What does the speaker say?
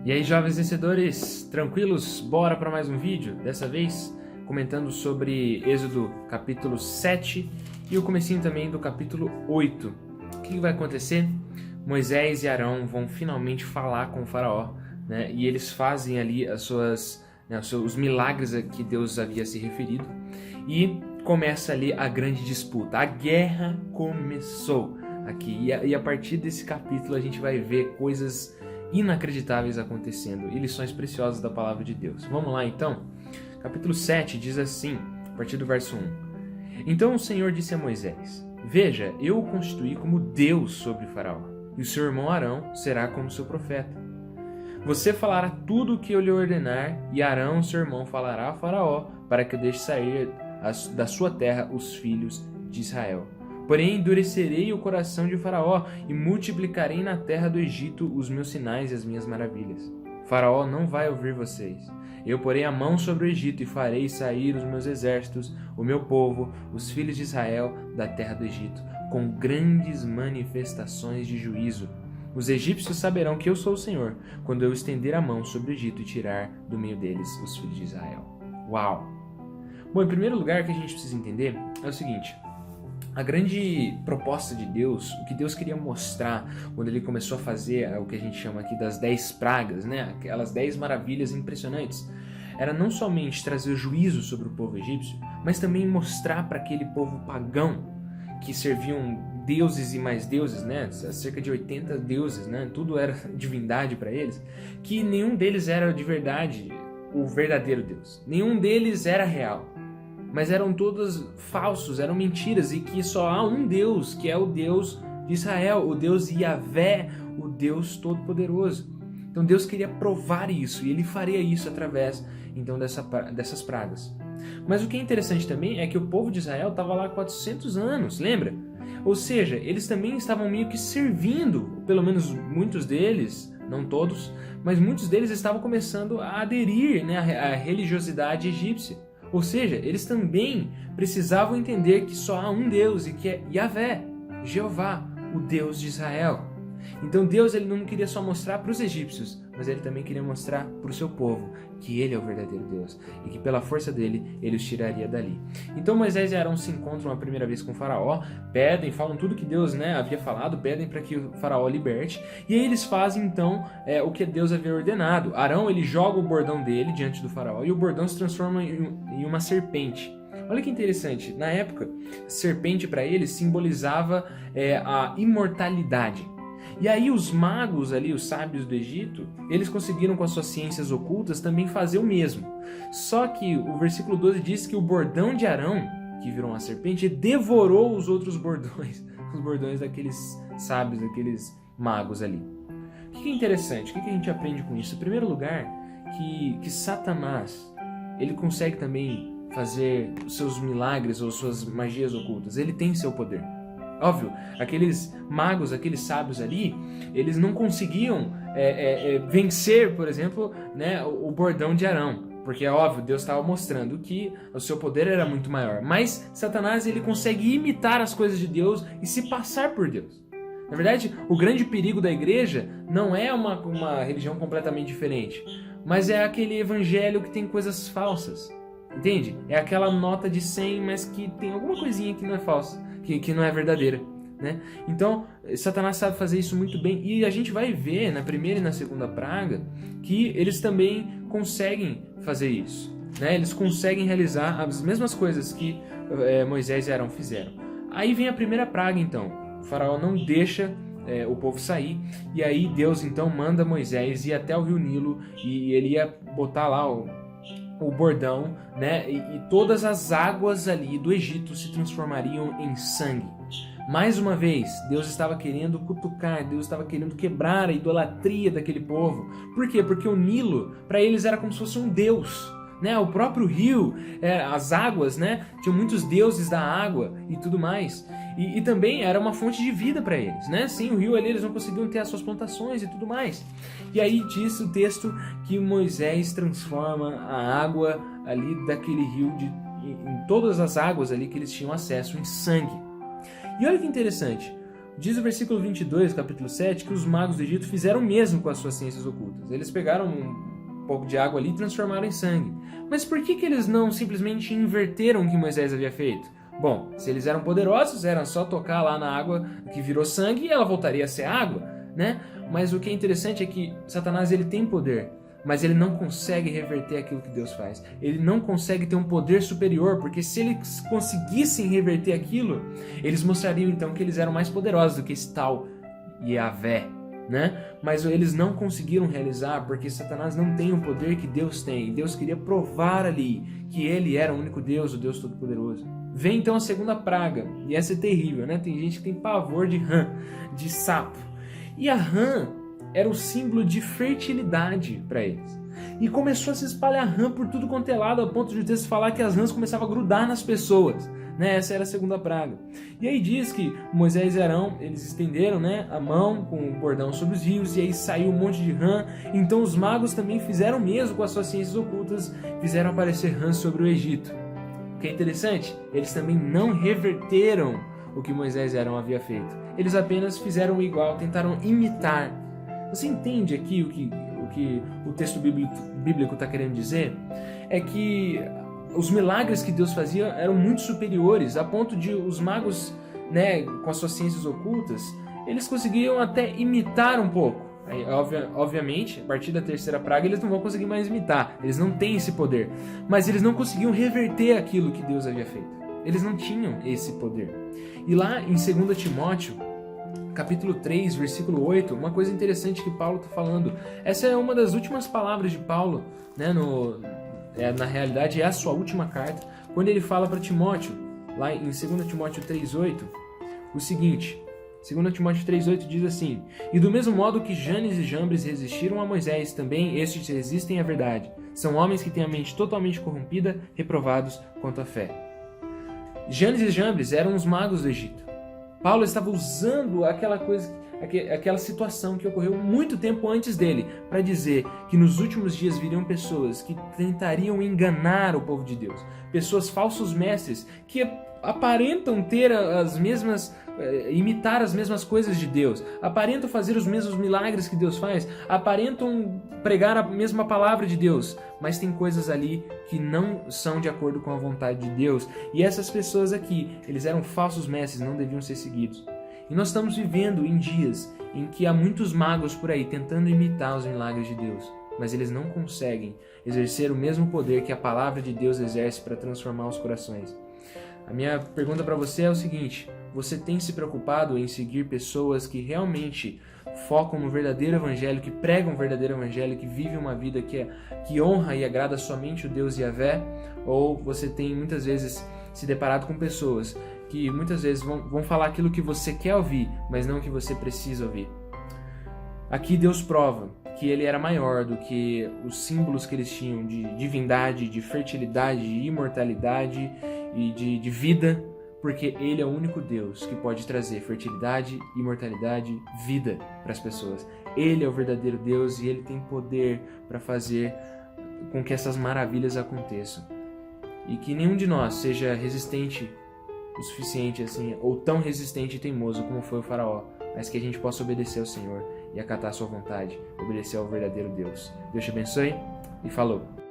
E aí, jovens vencedores, tranquilos? Bora para mais um vídeo? Dessa vez comentando sobre Êxodo capítulo 7 e o comecinho também do capítulo 8. O que vai acontecer? Moisés e Arão vão finalmente falar com o faraó, né? E eles fazem ali os milagres a que Deus havia se referido. E começa ali a grande disputa. A guerra começou aqui. E a partir desse capítulo a gente vai ver coisas inacreditáveis acontecendo e lições preciosas da palavra de Deus. Vamos lá então? Capítulo 7 diz assim, a partir do verso 1. Então o Senhor disse a Moisés: Veja, eu o constituí como Deus sobre Faraó, e o seu irmão Arão será como seu profeta. Você falará tudo o que eu lhe ordenar, e Arão, seu irmão, falará a Faraó, para que eu deixe sair da sua terra os filhos de Israel. Porém, endurecerei o coração de Faraó e multiplicarei na terra do Egito os meus sinais e as minhas maravilhas. Faraó não vai ouvir vocês. Eu porei a mão sobre o Egito e farei sair os meus exércitos, o meu povo, os filhos de Israel, da terra do Egito, com grandes manifestações de juízo. Os egípcios saberão que eu sou o Senhor, quando eu estender a mão sobre o Egito e tirar do meio deles os filhos de Israel. Uau! Bom, em primeiro lugar, o que a gente precisa entender é o seguinte. A grande proposta de Deus, o que Deus queria mostrar quando ele começou a fazer o que a gente chama aqui das 10 pragas, né? Aquelas 10 maravilhas impressionantes, era não somente trazer juízo sobre o povo egípcio, mas também mostrar para aquele povo pagão que serviam deuses e mais deuses, né? Cerca de 80 deuses, né? Tudo era divindade para eles, que nenhum deles era de verdade o verdadeiro Deus. Nenhum deles era real. Mas eram todos falsos, eram mentiras, e que só há um Deus, que é o Deus de Israel, o Deus Yahvé, o Deus Todo-Poderoso. Então Deus queria provar isso, e ele faria isso através então dessas pragas. Mas o que é interessante também é que o povo de Israel estava lá há 400 anos, lembra? Ou seja, eles também estavam meio que servindo, pelo menos muitos deles, não todos, mas muitos deles estavam começando a aderir, né, à religiosidade egípcia. Ou seja, eles também precisavam entender que só há um Deus e que é Yahvé, Jeová, o Deus de Israel. Então Deus ele não queria só mostrar para os egípcios, mas ele também queria mostrar para o seu povo que ele é o verdadeiro Deus e que pela força dele ele os tiraria dali. Então Moisés e Arão se encontram a primeira vez com o faraó, pedem, falam tudo que Deus, né, havia falado, pedem para que o faraó liberte, e aí eles fazem então o que Deus havia ordenado. Arão ele joga o bordão dele diante do faraó e o bordão se transforma em uma serpente. Olha que interessante, na época, serpente para eles simbolizava a imortalidade. E aí os magos ali, os sábios do Egito, eles conseguiram com as suas ciências ocultas também fazer o mesmo. Só que o versículo 12 diz que o bordão de Arão, que virou uma serpente, devorou os outros bordões, os bordões daqueles sábios, daqueles magos ali. O que é interessante? O que a gente aprende com isso? Em primeiro lugar, que Satanás, ele consegue também fazer os seus milagres ou suas magias ocultas. Ele tem seu poder. Óbvio, aqueles magos, aqueles sábios ali, eles não conseguiam vencer, por exemplo, né, o bordão de Arão. Porque é óbvio, Deus estava mostrando que o seu poder era muito maior. Mas Satanás ele consegue imitar as coisas de Deus e se passar por Deus. Na verdade, o grande perigo da igreja não é uma religião completamente diferente, mas é aquele evangelho que tem coisas falsas. Entende? É aquela nota de 100, mas que tem alguma coisinha que não é falsa. Que não é verdadeira, né? Então, Satanás sabe fazer isso muito bem, e a gente vai ver na primeira e na segunda praga que eles também conseguem fazer isso, né? Eles conseguem realizar as mesmas coisas que Moisés e Arão fizeram. Aí vem a primeira praga, então. O faraó não deixa o povo sair, e aí Deus então manda Moisés ir até o rio Nilo, e ele ia botar lá o bordão, né? E todas as águas ali do Egito se transformariam em sangue. Mais uma vez, Deus estava querendo cutucar, Deus estava querendo quebrar a idolatria daquele povo. Por quê? Porque o Nilo, para eles, era como se fosse um deus, né? O próprio rio, as águas, né? Tinham muitos deuses da água e tudo mais. E também era uma fonte de vida para eles, né? Sem o rio ali eles não conseguiam ter as suas plantações e tudo mais. E aí diz o texto que Moisés transforma a água ali daquele rio, em todas as águas ali que eles tinham acesso, em sangue. E olha que interessante, Diz o versículo 22, capítulo 7, que os magos do Egito fizeram o mesmo com as suas ciências ocultas. Eles pegaram um pouco de água ali e transformaram em sangue. Mas por que eles não simplesmente inverteram o que Moisés havia feito? Bom, se eles eram poderosos, era só tocar lá na água que virou sangue e ela voltaria a ser água, né? Mas o que é interessante é que Satanás ele tem poder, mas ele não consegue reverter aquilo que Deus faz. Ele não consegue ter um poder superior, porque se eles conseguissem reverter aquilo, eles mostrariam então que eles eram mais poderosos do que esse tal Yahvé, né? Mas eles não conseguiram realizar porque Satanás não tem o poder que Deus tem. Deus queria provar ali que ele era o único Deus, o Deus Todo-Poderoso. Vem então a segunda praga, e essa é terrível, né? Tem gente que tem pavor de rã, de sapo. E a rã era o símbolo de fertilidade para eles. E começou a se espalhar rã por tudo quanto é lado, a ponto de o texto falar que as rãs começavam a grudar nas pessoas. Né? Essa era a segunda praga. E aí diz que Moisés e Arão, eles estenderam, né, a mão com o bordão sobre os rios, e aí saiu um monte de rã. Então os magos também fizeram o mesmo com as suas ciências ocultas, fizeram aparecer rã sobre o Egito. O que é interessante, eles também não reverteram o que Moisés e Arão havia feito. Eles apenas fizeram igual, tentaram imitar. Você entende aqui o que o texto bíblico está querendo dizer? É que os milagres que Deus fazia eram muito superiores, a ponto de os magos, né, com as suas ciências ocultas, eles conseguiam até imitar um pouco. Aí, obviamente, a partir da terceira praga, eles não vão conseguir mais imitar, eles não têm esse poder. Mas eles não conseguiam reverter aquilo que Deus havia feito. Eles não tinham esse poder. E lá em 2 Timóteo, capítulo 3, versículo 8, uma coisa interessante que Paulo está falando. Essa é uma das últimas palavras de Paulo, né, na realidade é a sua última carta, quando ele fala para Timóteo, lá em 2 Timóteo 3,8, o seguinte: 2 Timóteo 3,8 diz assim: E do mesmo modo que Janes e Jambres resistiram a Moisés, também estes resistem à verdade. São homens que têm a mente totalmente corrompida, reprovados quanto à fé. Janes e Jambres eram os magos do Egito. Paulo estava usando aquela situação que ocorreu muito tempo antes dele, para dizer que nos últimos dias viriam pessoas que tentariam enganar o povo de Deus. Pessoas falsos mestres que aparentam ter imitar as mesmas coisas de Deus, aparentam fazer os mesmos milagres que Deus faz, aparentam pregar a mesma palavra de Deus, mas tem coisas ali que não são de acordo com a vontade de Deus. E essas pessoas aqui, eles eram falsos mestres, não deviam ser seguidos. E nós estamos vivendo em dias em que há muitos magos por aí tentando imitar os milagres de Deus, mas eles não conseguem exercer o mesmo poder que a palavra de Deus exerce para transformar os corações. A minha pergunta para você é o seguinte: você tem se preocupado em seguir pessoas que realmente focam no verdadeiro evangelho, que pregam o verdadeiro evangelho, que vivem uma vida que honra e agrada somente o Deus Yahvé? Ou você tem muitas vezes se deparado com pessoas que muitas vezes vão falar aquilo que você quer ouvir, mas não o que você precisa ouvir? Aqui Deus prova que ele era maior do que os símbolos que eles tinham de divindade, de fertilidade, de imortalidade e de vida, porque ele é o único Deus que pode trazer fertilidade, imortalidade, vida para as pessoas. Ele é o verdadeiro Deus e ele tem poder para fazer com que essas maravilhas aconteçam. E que nenhum de nós seja resistente o suficiente assim, ou tão resistente e teimoso como foi o faraó, mas que a gente possa obedecer ao Senhor e acatar a sua vontade, obedecer ao verdadeiro Deus. Deus te abençoe e falou!